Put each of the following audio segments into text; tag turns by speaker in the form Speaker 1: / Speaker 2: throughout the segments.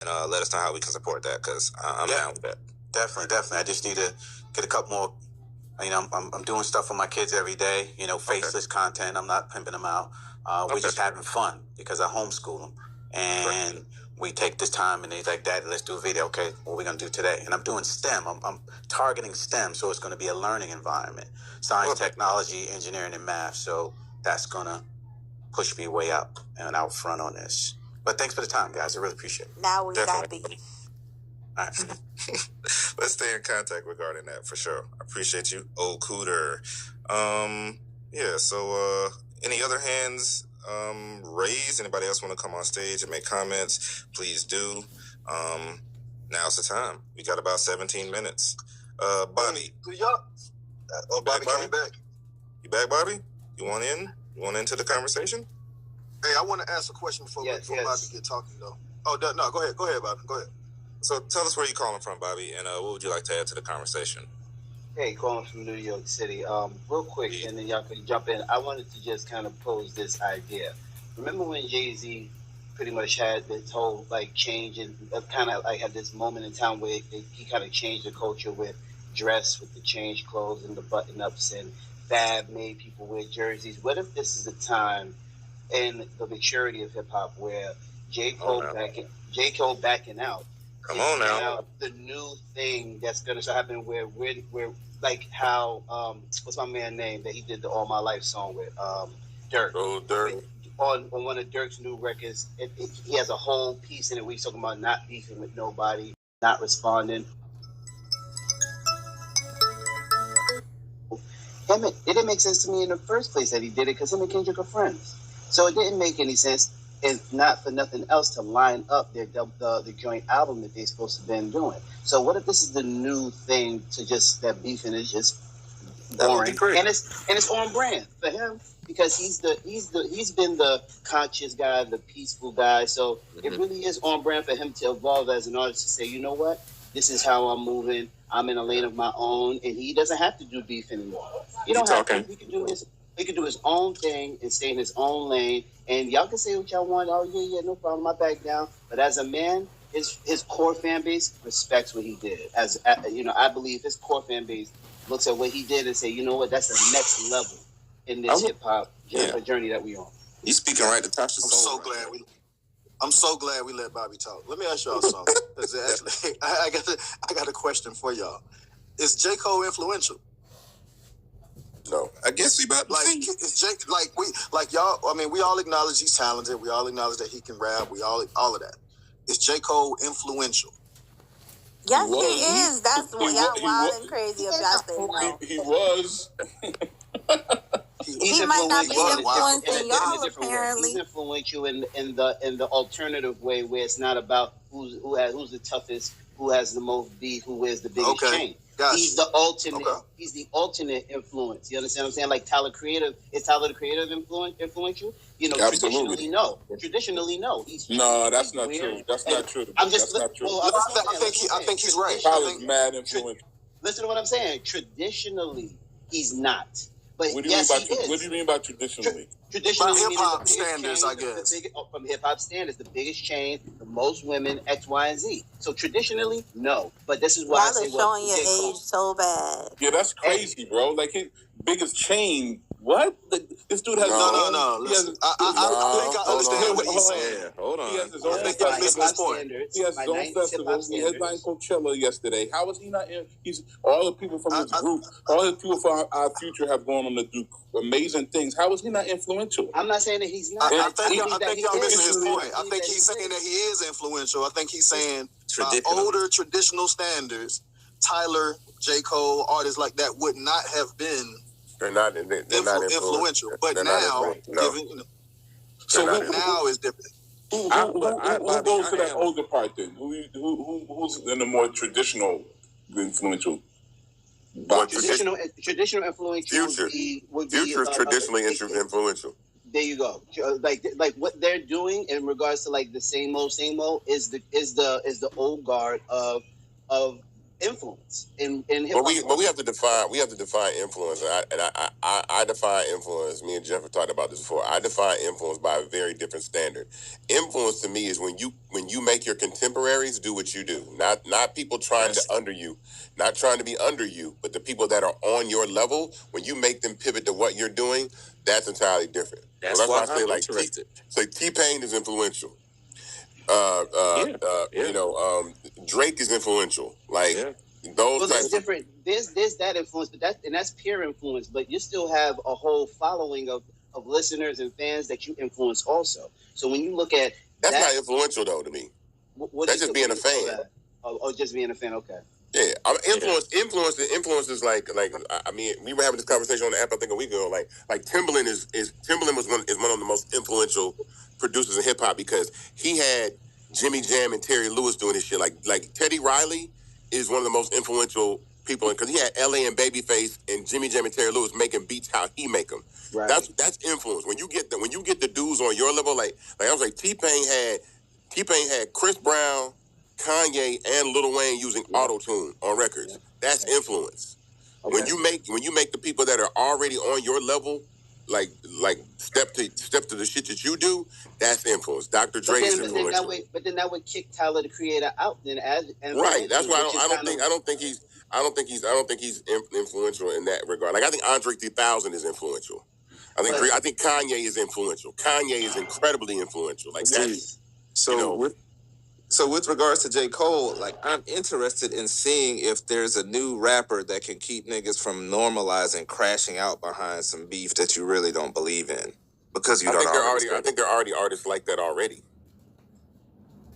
Speaker 1: and let us know how we can support that, because I'm down with that.
Speaker 2: Definitely. I just need to get a couple more. I'm doing stuff for my kids every day. Faceless content. I'm not pimping them out. We're just having fun because I homeschool them, and we take this time and they're like, "Daddy, let's do a video." Okay, what are we gonna do today? And I'm doing STEM. I'm targeting STEM, so it's going to be a learning environment: science, technology, engineering, and math. So that's gonna push me way up and out front on this. But thanks for the time, guys. I really appreciate it.
Speaker 3: Now we got beef.
Speaker 2: All right.
Speaker 1: Let's stay in contact regarding that for sure. I appreciate you, old cooter. So any other hands raised? Anybody else want to come on stage and make comments? Please do. Now's the time. We got about 17 minutes. Bobby.
Speaker 4: Bobby came back.
Speaker 1: You back, Bobby? You want in? You want into the conversation?
Speaker 4: Hey, I want to ask a question before Bobby get talking, though. Oh, no, go ahead, Bobby. Go ahead.
Speaker 1: So tell us where you're calling from, Bobby, and what would you like to add to the conversation?
Speaker 5: Hey, calling from New York City. Real quick, and then y'all can jump in. I wanted to just kind of pose this idea. Remember when Jay-Z pretty much had this whole change and kind of had this moment in time where he kind of changed the culture with dress, with the change clothes and the button-ups, and Fab made people wear jerseys. What if this is a time in the maturity of hip-hop where J. Cole backing out?
Speaker 1: Come on now.
Speaker 5: The new thing that's going to happen where like how what's my man's name that he did the All My Life song with Dirk.
Speaker 1: Oh, Dirk.
Speaker 5: On one of Dirk's new records, he has a whole piece in it where he's talking about not beefing with nobody, not responding. It didn't make sense to me in the first place that he did it because him and Kendrick are friends. So it didn't make any sense, if not for nothing else, to line up the joint album that they're supposed to have been doing. So what if this is the new thing to just that beefing is just boring, and it's on brand for him because he's been the conscious guy, the peaceful guy. So it really is on brand for him to evolve as an artist to say, you know what, this is how I'm moving. I'm in a lane of my own, and he doesn't have to do beef anymore. You don't have to. He can do his. He can do his own thing and stay in his own lane. And y'all can say what y'all want. Oh yeah, no problem. I back down. But as a man, his core fan base respects what he did. I believe his core fan base looks at what he did and say, you know what, that's the next level in this hip hop journey that we on.
Speaker 1: He's speaking right to touch the soul.
Speaker 4: I'm so glad we let Bobby talk. Let me ask y'all something. Actually, I got a question for y'all. Is J. Cole influential?
Speaker 1: No, I guess we about to see.
Speaker 4: Is Jake y'all? I mean, we all acknowledge he's talented. We all acknowledge that he can rap. We all of that. Is J. Cole influential?
Speaker 3: Yes, he is. That's what y'all wild and crazy if y'all say no.
Speaker 6: He was.
Speaker 3: He might not be influencing y'all. Apparently,
Speaker 5: he's influential in the alternative way, where it's not about who's the toughest, who has the most beef, who wears the biggest chain.
Speaker 4: Gotcha.
Speaker 5: He's the alternate. Okay. He's the alternate influence. You understand what I'm saying? Like Tyler Creative. Is Tyler the Creative influential?
Speaker 6: Absolutely.
Speaker 5: Traditionally, no.
Speaker 6: No, that's not true. That's not true.
Speaker 5: That's
Speaker 6: not true.
Speaker 4: I think he's right.
Speaker 6: Tyler's mad influential.
Speaker 5: Listen to what I'm saying. Traditionally, he's not. But
Speaker 6: what do you mean by traditionally?
Speaker 5: Traditionally,
Speaker 4: from hip-hop standards, I guess.
Speaker 5: From hip-hop standards, the biggest chain, the most women, X, Y, and Z. So traditionally, no. But this is why I say
Speaker 3: showing your age so bad.
Speaker 6: Yeah, that's crazy, bro. Like his biggest chain. What? This dude has
Speaker 4: no. Listen, I think I understand what he's saying.
Speaker 1: Hold on.
Speaker 6: He has his own festival. He has his own festival. He headlined Coachella yesterday. How is he not in? He's all the people from his group. All the people from our future have gone on to do amazing things. How is he not influential?
Speaker 5: I'm not saying that he's not.
Speaker 4: I think y'all missing his point. I think he's saying that he is influential. I think he's saying older traditional standards, Tyler, J. Cole, artists like that would not have been.
Speaker 1: They're not
Speaker 4: influential. But now,
Speaker 6: so
Speaker 4: now is different.
Speaker 6: Who goes to that older part then? Who's in the more traditional influential?
Speaker 5: Traditional influential.
Speaker 1: Future is traditionally influential.
Speaker 5: There you go. Like what they're doing in regards to like the same old is the old guard of influence in hip hop.
Speaker 7: But we have to define influence, and I define influence. Me and Jeff have talked about this before. I define influence by a very different standard. Influence to me is when you make your contemporaries do what you do, not people trying to under you, not trying to be under you, but the people that are on your level. When you make them pivot to what you're doing, that's entirely different.
Speaker 8: That's why
Speaker 7: I say
Speaker 8: I'm interested.
Speaker 7: T-Pain is influential. Drake is influential. Those
Speaker 5: there's different. There's that influence, but that's peer influence. But you still have a whole following of listeners and fans that you influence also. So when you look at
Speaker 7: that's not influential though to me. That's just being a fan.
Speaker 5: Oh, just being a fan. Okay.
Speaker 7: Yeah, influence is like I mean, we were having this conversation on the app I think a week ago. Like Timbaland Timbaland is one of the most influential producers in hip hop because he had Jimmy Jam and Terry Lewis doing his shit. Like Teddy Riley is one of the most influential people because he had LA and Babyface and Jimmy Jam and Terry Lewis making beats how he make them.
Speaker 5: Right.
Speaker 7: That's influence. When you get the dudes on your level, like I was like T-Pain had Chris Brown, Kanye, and Lil Wayne using auto-tune on records. That's influence. Okay. When you make the people that are already on your level like step to the shit that you do, that's influence. Dr. Dre is influential.
Speaker 5: But then that would kick Tyler the Creator out. Then
Speaker 7: right. That's why I don't think he's influential in that regard. Like I think Andre 3000 is influential. I think Kanye is influential. Kanye is incredibly influential. Like that's
Speaker 8: So with regards to J. Cole, like I'm interested in seeing if there's a new rapper that can keep niggas from normalizing crashing out behind some beef that you really don't believe in. Because I
Speaker 7: think there are already artists like that already.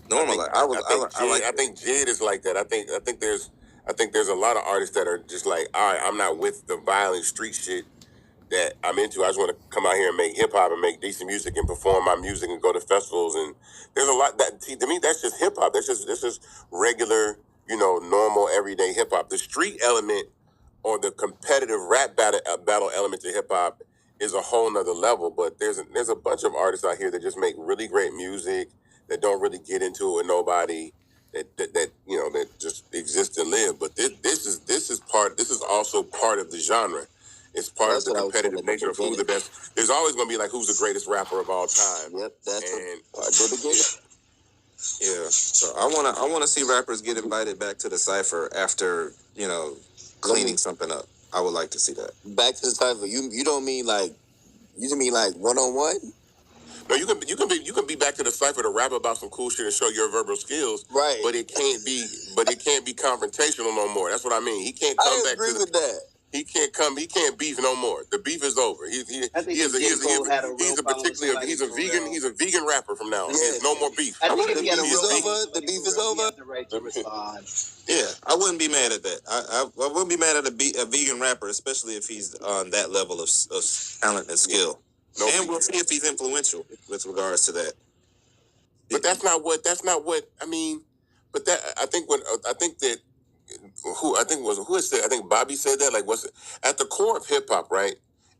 Speaker 8: Normalize.
Speaker 7: I think Jid is like that. I think there's a lot of artists that are just like, all right, I'm not with the violent street shit that I'm into. I just want to come out here and make hip hop and make decent music and perform my music and go to festivals. And there's a lot that to me that's just hip hop. That's just regular, normal everyday hip hop. The street element or the competitive rap battle element to hip hop is a whole nother level. But there's a bunch of artists out here that just make really great music that don't really get into it with nobody. That just exist and live. But this is also part of the genre. It's part of the competitive nature of who's the best. There's always going to be like who's the greatest rapper of all time.
Speaker 8: Yep, that's part of the beginning. Yeah, so I wanna see rappers get invited back to the cypher after cleaning something up. I would like to see that.
Speaker 9: Back to the cypher. You don't mean like one-on-one?
Speaker 7: No, you can be back to the cypher to rap about some cool shit and show your verbal skills.
Speaker 9: Right.
Speaker 7: But it can't be confrontational no more. That's what I mean. He can't come back.
Speaker 9: I agree with that.
Speaker 7: He can't beef no more. The beef is over. He's a vegan rapper from now on.
Speaker 9: Yeah.
Speaker 7: No more beef.
Speaker 9: I think the beef is over.
Speaker 5: The right to respond.
Speaker 8: Yeah, I wouldn't be mad at that. I wouldn't be mad at a vegan rapper, especially if he's on that level of talent and skill. No, and we'll see if he's influential with regards to that.
Speaker 7: But that's not what I mean. But that I think Bobby said that. Like, what's at the core of hip hop, right?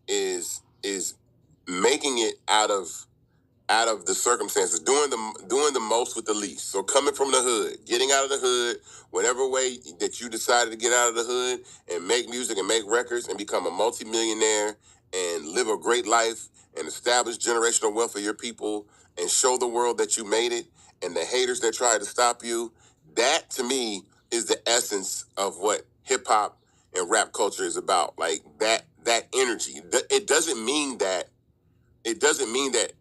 Speaker 7: Is making it out of the circumstances, doing the most with the least. So coming from the hood, getting out of the hood, whatever way that you decided to get out of the hood and make music and make records and become a multimillionaire and live a great life and establish generational wealth for your people and show the world that you made it and the haters that tried to stop you. That to me is the essence of what hip hop and rap culture is about. Like that energy. It doesn't mean that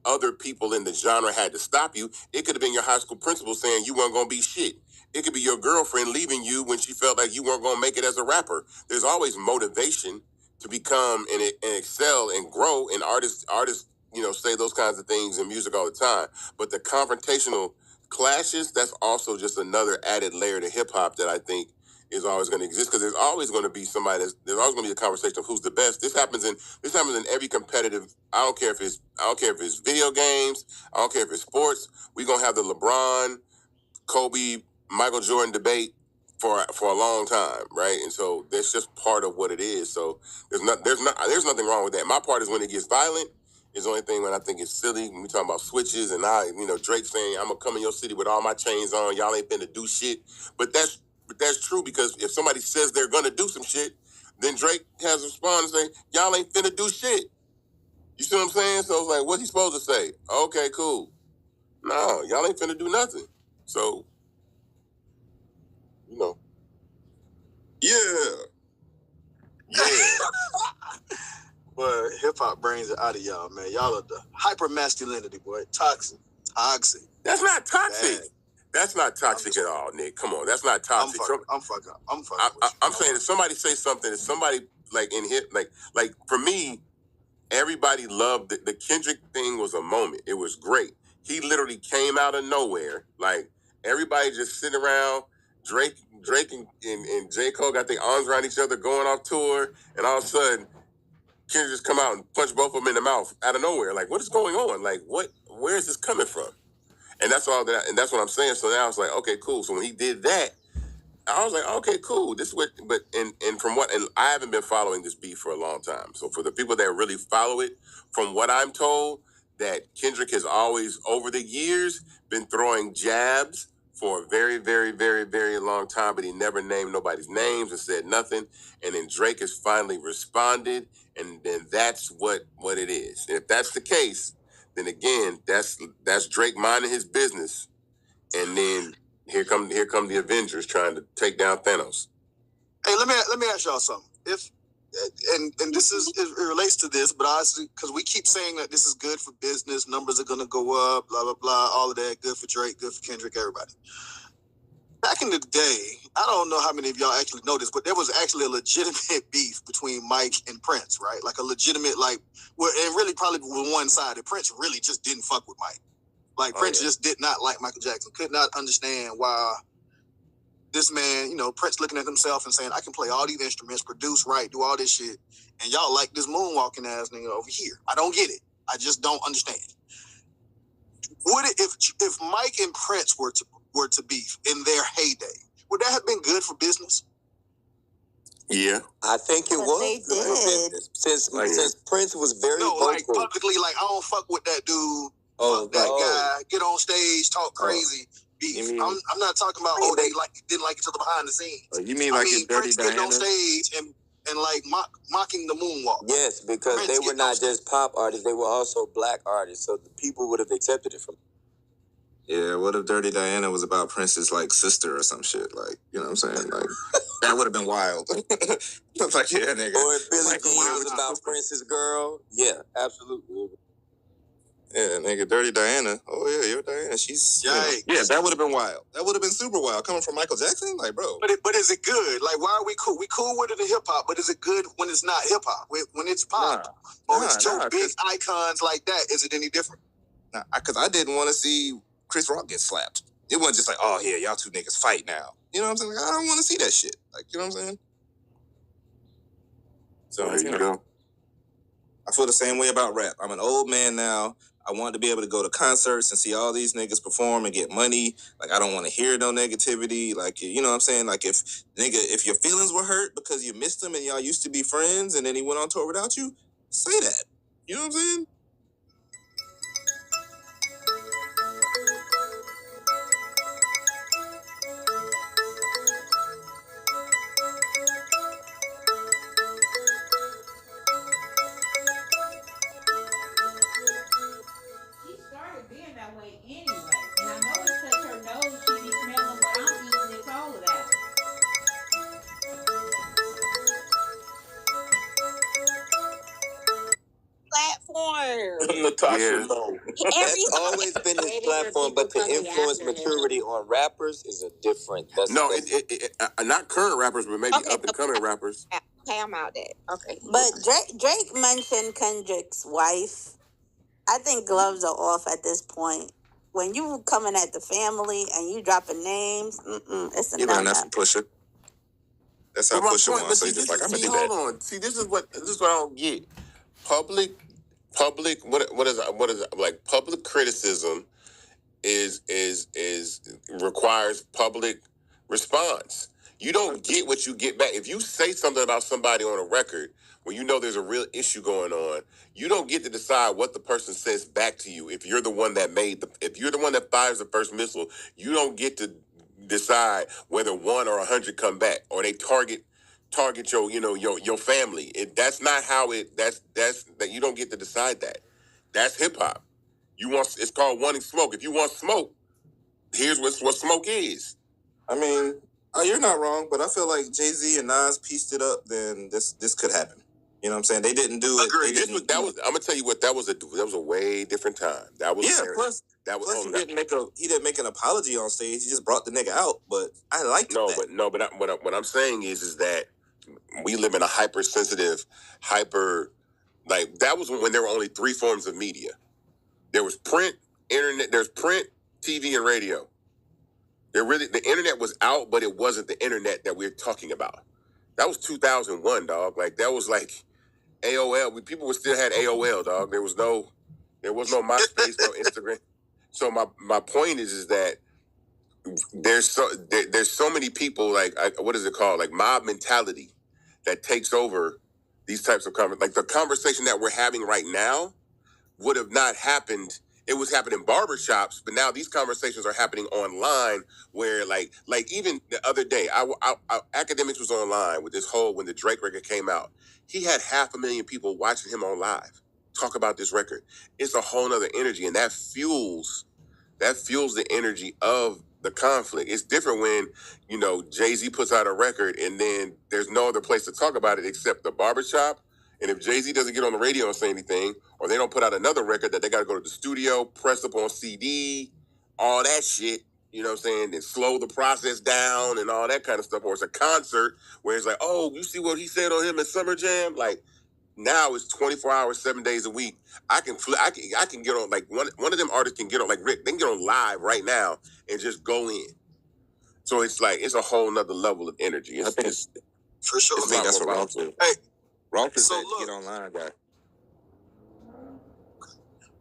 Speaker 7: other people in the genre had to stop you. It could have been your high school principal saying you weren't going to be shit. It could be your girlfriend leaving you when she felt like you weren't going to make it as a rapper. There's always motivation to become and excel and grow. And artists, say those kinds of things in music all the time. But the confrontational clashes, that's also just another added layer to hip hop that I think is always going to exist because there's always going to be there's always going to be a conversation of who's the best. This happens in every competitive. I don't care if it's video games. I don't care if it's sports. We're going to have the LeBron, Kobe, Michael Jordan debate for a long time, right? And so that's just part of what it is. So there's nothing wrong with that. My part is when it gets violent. Is the only thing when I think it's silly when we talking about switches and Drake saying I'm gonna come in your city with all my chains on. Y'all ain't finna do shit. But that's but that's true because if somebody says they're gonna do some shit, then Drake has to respond and say, y'all ain't finna do shit. You see what I'm saying? So it's like, what's he supposed to say? Okay, cool. No, y'all ain't finna do nothing. So, you know.
Speaker 1: Yeah.
Speaker 4: But hip hop brings it out of y'all, man. Y'all are the hyper masculinity, boy. Toxic.
Speaker 7: That's not toxic. Bad. That's not toxic at all, Nick. Come on, that's not toxic.
Speaker 4: I'm fucking.
Speaker 7: I'm saying if somebody say something, if somebody like in hip, like for me, everybody loved the Kendrick thing was a moment. It was great. He literally came out of nowhere. Like everybody just sitting around. Drake and J. Cole got their arms around each other going off tour, and all of a sudden Kendrick just come out and punch both of them in the mouth out of nowhere. Like, what is going on? Like, where is this coming from? And that's all that, and that's what I'm saying. So now I was like, okay, cool. So when he did that, I was like, okay, cool. This is what, but and from what, and I haven't been following this beef for a long time. So for the people that really follow it, from what I'm told, that Kendrick has always over the years been throwing jabs for a very, very, very, very long time, but he never named nobody's names and said nothing. And then Drake has finally responded, and then that's what it is. And if that's the case, then again, that's Drake minding his business, and then here come the Avengers trying to take down Thanos.
Speaker 4: Hey, let me ask y'all something. If and this is it relates to this, but honestly, because we keep saying that this is good for business, numbers are gonna go up, blah blah blah, all of that, good for Drake, good for Kendrick, everybody. Back in the day, I don't know how many of y'all actually know this, but there was actually a legitimate beef between Mike and Prince, right? Like a legitimate, and really probably with one side. Prince really just didn't fuck with Mike. Like Prince just did not like Michael Jackson, could not understand why this man, Prince looking at himself and saying, I can play all these instruments, produce, write, do all this shit, and y'all like this moonwalking ass nigga over here. I don't get it. I just don't understand. Would it, if Mike and Prince were to beef in their heyday, would that have been good for business?
Speaker 9: Yeah, I think it was.
Speaker 3: They did.
Speaker 9: Since Prince was very vocal.
Speaker 4: Like publicly, like I don't fuck with that dude. Fuck that guy. Get on stage, talk crazy. Beef. I'm not talking about they didn't like each other behind the scenes.
Speaker 8: You mean Dirty
Speaker 4: Prince
Speaker 8: Diana?
Speaker 4: getting on stage and like mocking the moonwalk.
Speaker 9: Yes, because Prince they were not just pop artists; they were also black artists. So the people would have accepted it from.
Speaker 8: Yeah, what if Dirty Diana was about Prince's sister or some shit? Like, you know what I'm saying? Like that would have been wild. It's like, yeah, nigga.
Speaker 9: Or if Billie Jean was about Prince's girl, yeah, absolutely.
Speaker 8: Yeah, nigga, Dirty Diana. Oh yeah, you're Diana. She's yeah, that would have been wild. That would have been super wild coming from Michael Jackson, like, bro.
Speaker 4: But is it good? Like, why are we cool? We cool with it in hip hop, but is it good when it's not hip hop? When it's pop, it's two big icons like that? Is it any different?
Speaker 8: Nah, because I didn't want to see Chris Rock get slapped. It wasn't just like, oh yeah, y'all two niggas fight now. You know what I'm saying? Like, I don't want to see that shit. Like, you know what I'm saying? So
Speaker 7: there you go.
Speaker 8: I feel the same way about rap. I'm an old man now. I want to be able to go to concerts and see all these niggas perform and get money. Like, I don't want to hear no negativity. Like, you know what I'm saying? Like, if your feelings were hurt because you missed him and y'all used to be friends and then he went on tour without you, say that. You know what I'm saying?
Speaker 3: Natasha,
Speaker 9: no. It's always been this platform, but to influence maturity on rappers is a different.
Speaker 7: Not current rappers, but maybe up and coming rappers.
Speaker 3: Okay, I'm out there. Okay, but Drake mentioned Kendrick's wife. I think gloves are off at this point. When you coming at the family and you dropping names, it's a no-no.
Speaker 8: That's Pusha. That's how Pusha wants. So he's just like, I'm gonna do that.
Speaker 7: Hold on. See, this is what I don't get. Public. What is like public criticism is requires public response. You don't get what you get back. If you say something about somebody on a record when you know there's a real issue going on, you don't get to decide what the person says back to you. If you're the one that if you're the one that fires the first missile, you don't get to decide whether 1 or 100 come back, or they target your family. That's not how it. That's that you don't get to decide that. That's hip hop. It's called wanting smoke. If you want smoke, here's what smoke is.
Speaker 8: I mean, you're not wrong, but I feel like Jay-Z and Nas pieced it up. Then this could happen. You know what I'm saying? They didn't do it.
Speaker 7: I'm gonna tell you what, that was a way different time. That was
Speaker 8: Plus he didn't make an apology on stage. He just brought the nigga out. But I liked that.
Speaker 7: But what I'm saying is that we live in a hypersensitive, that was when there were only 3 forms of media. There was print, internet. There's print, TV, and radio. The internet was out, but it wasn't the internet that we're talking about. That was 2001, dog. Like, that was like AOL. People still had AOL, dog. There was no MySpace, no Instagram. So my point is that there's so many people, like, what is it called? Like mob mentality that takes over these types of conversations. Like, the conversation that we're having right now would have not happened. It was happening in barbershops, but now these conversations are happening online, where like even the other day, Academics was online with this when the Drake record came out. He had 500,000 people watching him on live talk about this record. It's a whole nother energy, and that fuels the energy of the conflict. It's different when, Jay-Z puts out a record and then there's no other place to talk about it except the barbershop. And if Jay-Z doesn't get on the radio and say anything, or they don't put out another record that they got to go to the studio, press up on CD, all that shit, you know what I'm saying, and slow the process down and all that kind of stuff. Or it's a concert where it's like, oh, you see what he said on him at Summer Jam? Like, now it's 24 hours, 7 days a week. I can get on, like, one of them artists can get on, like Rick, they can get on live right now and just go in. So it's like, it's a whole nother level of energy. It's
Speaker 4: for sure.
Speaker 8: I think that's what Ralph said.
Speaker 4: Hey,
Speaker 8: Ralph said get online, guy.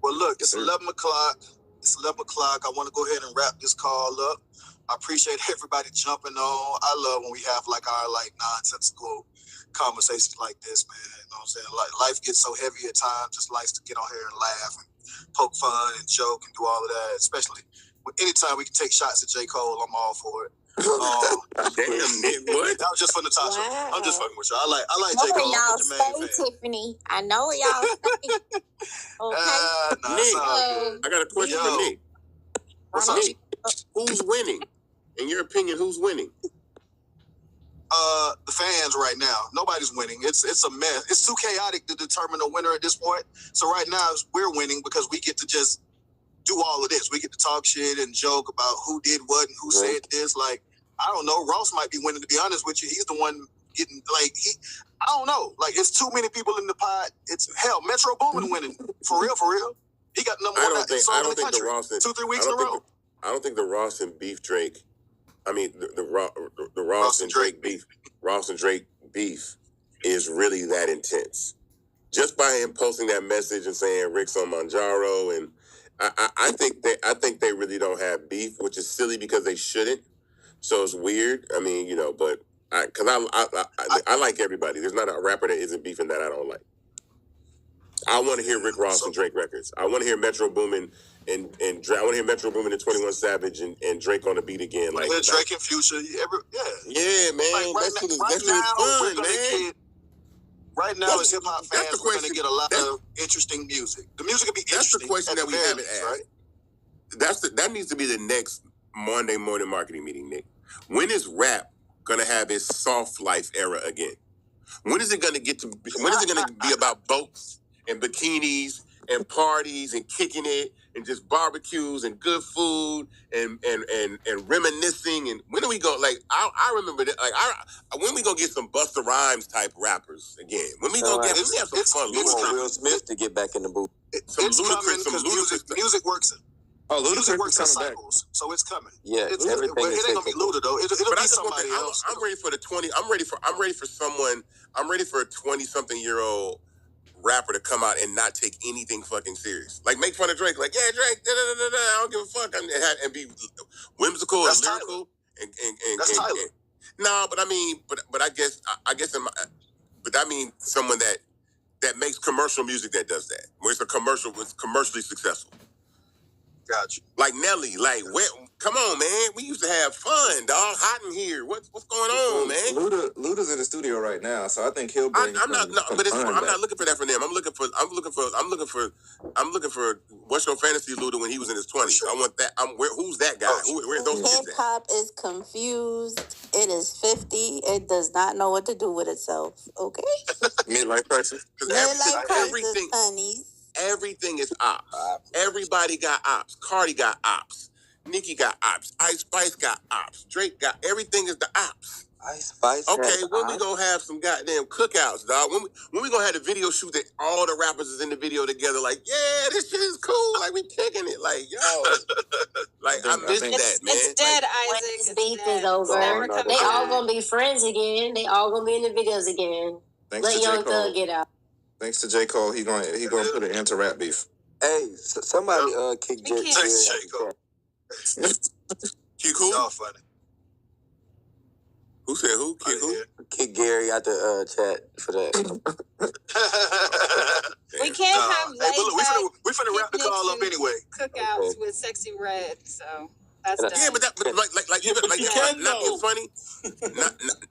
Speaker 4: Well, look, it's 11 o'clock. It's 11 o'clock. I want to go ahead and wrap this call up. I appreciate everybody jumping on. I love when we have our nonsensical conversations like this, man. You know what I'm saying? Like, life gets so heavy at times. Just likes to get on here and laugh and poke fun and joke and do all of that. Especially anytime we can take shots at J. Cole, I'm all for it.
Speaker 7: Damn, Nick, what?
Speaker 4: That was just for Natasha.
Speaker 3: Wow.
Speaker 4: I'm just fucking with you. I like J. Cole.
Speaker 3: Y'all
Speaker 4: I'm
Speaker 3: stay, Tiffany. I know where y'all stay. Okay.
Speaker 7: Nick, I got a question for Nick.
Speaker 4: What's up?
Speaker 7: Nick, who's winning? In your opinion, who's winning?
Speaker 4: The fans right now. Nobody's winning. It's a mess. It's too chaotic to determine a winner at this point. So right now we're winning because we get to just do all of this. We get to talk shit and joke about who did what and who said this. Like, I don't know. Ross might be winning, to be honest with you. He's the one getting, I don't know. Like, it's too many people in the pot. It's hell. Metro Boomin winning. For real. He got number 1 song in the country. 2-3 weeks in a row.
Speaker 7: I don't think the Ross and Beef Drake, the Ross and Drake beef, Ross and Drake beef is really that intense. Just by him posting that message and saying Rick's on Manjaro, and I think they really don't have beef, which is silly because they shouldn't. So it's weird. I mean, but I like everybody. There's not a rapper that isn't beefing that I don't like. I want to hear Rick Ross and Drake records. I want to hear Metro Boomin and Drake. I want to hear Metro Boomin and 21 Savage and Drake on the beat again. Like
Speaker 4: Drake and Future.
Speaker 7: Yeah, man. That's fun, man.
Speaker 4: Right now, as hip hop fans, we're going to get a lot of interesting music. The music will be interesting.
Speaker 7: That's the question that we haven't asked. Right? That needs to be the next Monday morning marketing meeting, Nick. When is rap going to have its soft life era again? When is it going to be about boats and bikinis and parties and kicking it and just barbecues and good food and reminiscing? And when are we going? Like, I remember that. Like, when we gonna get some Busta Rhymes type rappers again? When we gonna get? We have some fun.
Speaker 9: Will Smith to get back in the booth.
Speaker 4: It's coming because music works. Music works in cycles, so it's coming.
Speaker 9: Yeah,
Speaker 4: it ain't gonna be Luda though. It'll be somebody else.
Speaker 7: I'm ready for the 20. I'm ready for someone. I'm ready for a 20-something-year-old rapper to come out and not take anything fucking serious. Like, make fun of Drake. Like, yeah, Drake. I don't give a fuck. And be whimsical and lyrical.
Speaker 4: That's Tyler.
Speaker 7: No, but I mean, but I guess but I mean someone that makes commercial music that does that, where it's commercially successful.
Speaker 4: Gotcha.
Speaker 7: Like Nelly, like Come on, man. We used to have fun, dog. Hot in here. What's going on, man?
Speaker 8: Luda's in the studio right now, so I think he'll bring.
Speaker 7: I'm not looking for that from them. I'm looking for What's Your Fantasy Luda when he was in his 20s. I want that. Who's that guy? Where those kids at?
Speaker 3: Hip hop is confused. It is 50. It does not know what to do with itself. Okay.
Speaker 8: Midlife crisis.
Speaker 3: Midlife crisis, honeys.
Speaker 7: Everything is ops. Everybody got ops. Cardi got ops. Nicki got ops. Ice Spice got ops. Drake got everything is the ops.
Speaker 9: Ice Spice.
Speaker 7: Okay, when we gonna have some goddamn cookouts, dog? When we gonna have the video shoot that all the rappers is in the video together? Like, yeah, this shit is cool. Like, we kicking it. Like, yo, like I miss that, man.
Speaker 10: It's dead,
Speaker 7: like,
Speaker 10: Isaac.
Speaker 11: This beef is over. They all gonna be friends again. They all gonna be in the videos again. Let Young Thug get out.
Speaker 8: Thanks to J. Cole, he gonna put an end to rap beef.
Speaker 9: Hey, somebody kick J.
Speaker 4: Cole.
Speaker 7: Kick who?
Speaker 4: Y'all funny.
Speaker 7: Who said who? Kick who?
Speaker 9: Kick Gary out the chat for that.
Speaker 10: We can't have
Speaker 4: we finna wrap the call up anyway.
Speaker 10: Cookouts with Sexy Red, so that's done.
Speaker 7: Yeah, but not being funny,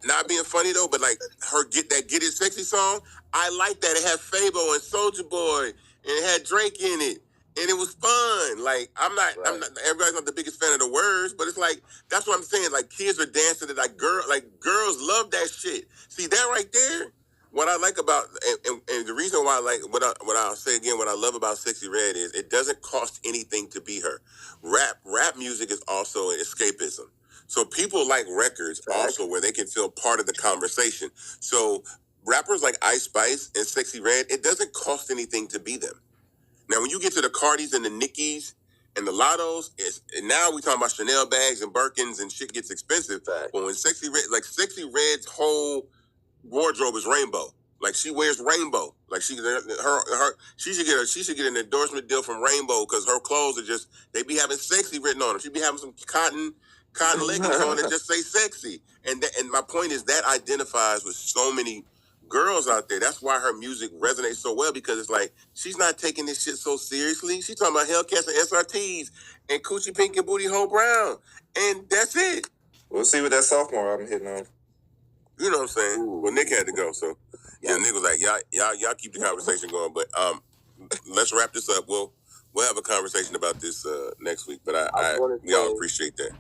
Speaker 7: not being funny though. But like her Get It Sexy song, I like that. It had Fabo and Soulja Boy, and it had Drake in it. And it was fun. Like, I'm not, everybody's not the biggest fan of the words, but it's like, that's what I'm saying. Like, kids are dancing to girls love that shit. See, that right there, what I like about, and the reason why I like, what I'll say again, what I love about Sexy Red is it doesn't cost anything to be her. Rap music is also an escapism. So people like records also where they can feel part of the conversation. So rappers like Ice Spice and Sexy Red, it doesn't cost anything to be them. Now, when you get to the Cardis and the Nickis and the Lottos, now we talking about Chanel bags and Birkins and shit gets expensive. But when Sexy Red's whole wardrobe is rainbow. Like she wears rainbow. Like she should get an endorsement deal from Rainbow because her clothes are just they be having sexy written on them. She be having some cotton leggings on that just say sexy. And my point is that identifies with so many girls out there. That's why her music resonates so well because it's like she's not taking this shit so seriously. She's talking about Hellcats and SRTs and Coochie Pink and Booty Hole Brown, and that's it.
Speaker 8: We'll see what that sophomore album hitting on.
Speaker 7: You know what I'm saying? Ooh. Well, Nick had to go, so yeah, Nick was like, y'all keep the conversation going, but let's wrap this up. We'll have a conversation about this next week, but we all appreciate that.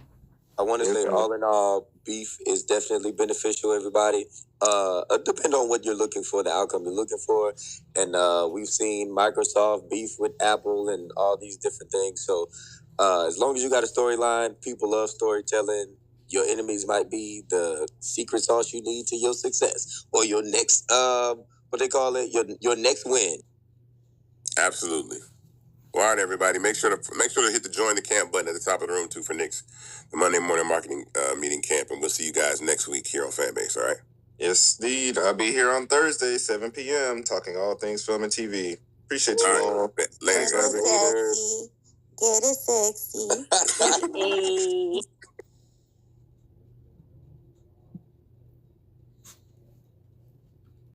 Speaker 9: I want to say, all in all, beef is definitely beneficial, everybody. Depend on what you're looking for, the outcome you're looking for. And we've seen Microsoft beef with Apple and all these different things. So as long as you got a storyline, people love storytelling. Your enemies might be the secret sauce you need to your success or your next, what they call it, your next win.
Speaker 7: Absolutely. Well, all right, everybody. Make sure to hit the join the camp button at the top of the room too for Nick's the Monday morning marketing meeting camp, and we'll see you guys next week here on Fanbase. All right.
Speaker 8: Yes, indeed. I'll be here on Thursday, 7 p.m. talking all things film and TV. Appreciate you all.
Speaker 7: Later, guys.
Speaker 3: Get it